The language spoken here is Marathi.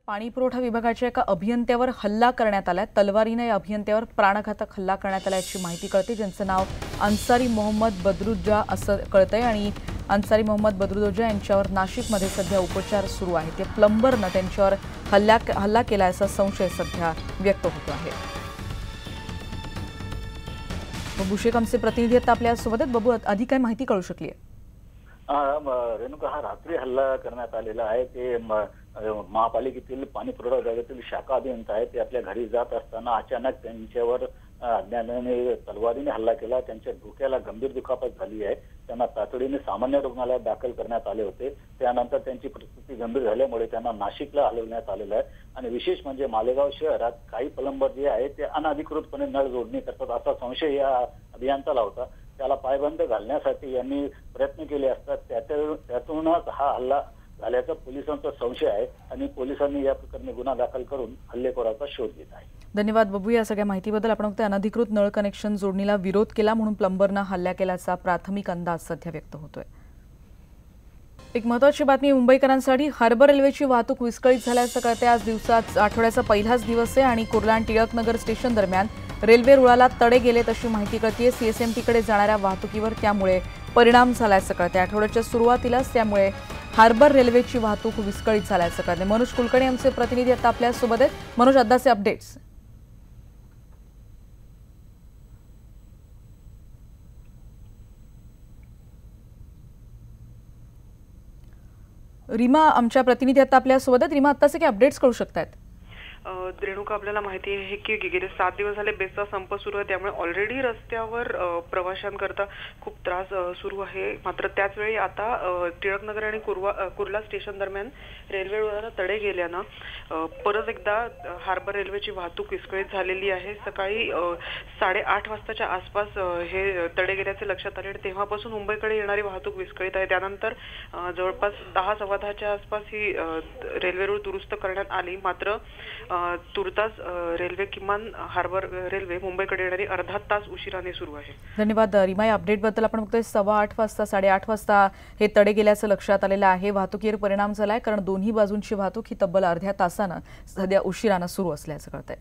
पाणीपुरवठा विभागाच्या एका अभियंत्यावर हल्ला करण्यात आलाय। तलवारीने या अभियंत्यावर प्राणघातक हल्ला करण्यात आल्याची माहिती कळते, ज्यांचं नाव अन्सारी मोहम्मद बदरुद्दोजा असं कळतंय आणि अन्सारी मोहम्मद बदरुद्दोजा यांच्यावर नाशिकमध्ये सध्या उपचार सुरू आहेत। ते प्लंबरनं त्यांच्यावर हल्ला केला असा संशय सध्या व्यक्त होतो आहे। बबू शेख आमचे प्रतिनिधी आता आपल्यासोबत आहेत। बबू, अधिक काय माहिती कळू शकली आहे? रेणुका, हा रात्री हल्ला करण्यात आलेला आहे। ते महापालिकेतील पाणी पुरवठा विभागातील शाखा अभियंता आहे। ते आपल्या घरी जात असताना अचानक त्यांच्यावर अज्ञाताने तलवारीने हल्ला केला। त्यांच्या डोक्याला गंभीर दुखापत झाली आहे। त्यांना तातडीने सामान्य रुग्णालयात दाखल करण्यात आले होते। त्यानंतर त्यांची परिस्थिती गंभीर झाल्यामुळे त्यांना नाशिकला हलवण्यात आलेलं आहे। आणि विशेष म्हणजे मालेगाव शहरात काही प्लंबर जे आहेत ते अनधिकृतपणे नळ जोडणी करतात असा संशय या अभियंत्याला होता। त्याला पायबंद घालण्यासाठी यांनी प्रयत्न केले असतात त्यातूनच हा हल्ला झाल्याचा पोलिसांचा संशय आहे आणि पोलिसांनी या प्रकरणी गुन्हा दाखल करून हल्लेखोराचा शोध घेत आहे। धन्यवाद बबू, या सगळ्या माहितीबद्दल। आपण फक्त अनधिकृत नळ कनेक्शन जोडणीला विरोध केला म्हणून प्लंबरनं हल्ला केल्याचा प्राथमिक अंदाज सध्या व्यक्त होतोय। एक महत्त्वाची बातमी मुंबईकरांसाठी, हार्बर रेल्वेची वाहतूक विस्कळीत झाल्याचं कळते। आज आठवड्याचा पहिलाच दिवस आहे आणि कुर्ला आणि टिळकनगर स्टेशन दरम्यान रेल्वे रुळाला तडे गेलेत अशी माहिती कळते। सीएसएमटीकडे जाणाऱ्या वाहतुकीवर त्यामुळे परिणाम झाल्याचं कळते। आठवड्याच्या सुरुवातीलाच त्यामुळे हार्बर रेल्वेची वाहतूक विस्कळीत झाल्याचं कळते। मनोज कुलकर्णी आमचे प्रतिनिधी आता आपल्यासोबत आहेत। मनोज, आताचे अपडेट्स? रीमा आमच्या प्रतिनिधी आता आपल्यासोबत आहेत। रीमा, आताचे काही अपडेट्स कळू शकतात? रेणुका, आपल्याला माहिती आहे की गेले 7 दिवस झाले बेस्टचा संप सुरू आहे, त्यामुळे ऑलरेडी रस्त्यावर प्रवाशांकरता खूप त्रास सुरू आहे। मात्र त्याच वेळी आता टिळकनगर आणि कुर्ला स्टेशन दरम्यान रेल्वे रुळाला तडे गेल्यानं परत एकदा हार्बर रेल्वेची वाहतूक विस्कळीत झालेली आहे। सकाळी 8:30 वाजताच्या आसपास हे तडे गेल्याचे लक्षात आले आणि तेव्हापासून मुंबईकडे येणारी वाहतूक विस्कळीत आहे। त्यानंतर जवळपास 10-10:15च्या आसपास ही रेल्वे रुळ दुरुस्त करण्यात आली। मात्र तुर्तास रेल्वे किमान हार्बर रेल्वे मुंबईकडे येणारी अर्धा तास उशिराने सुरू आहे। धन्यवाद रीमा, या अपडेटबद्दल। आपण बघतोय 8:15 वाजता 8:30 वाजता हे तडे गेल्याचं लक्षात आलेलं आहे। वाहतुकीवर परिणाम झालाय कारण दोन्ही बाजूंची वाहतूक ही तब्बल अर्ध्या तासानं सध्या उशिरानं सुरू असल्याचं कळतंय।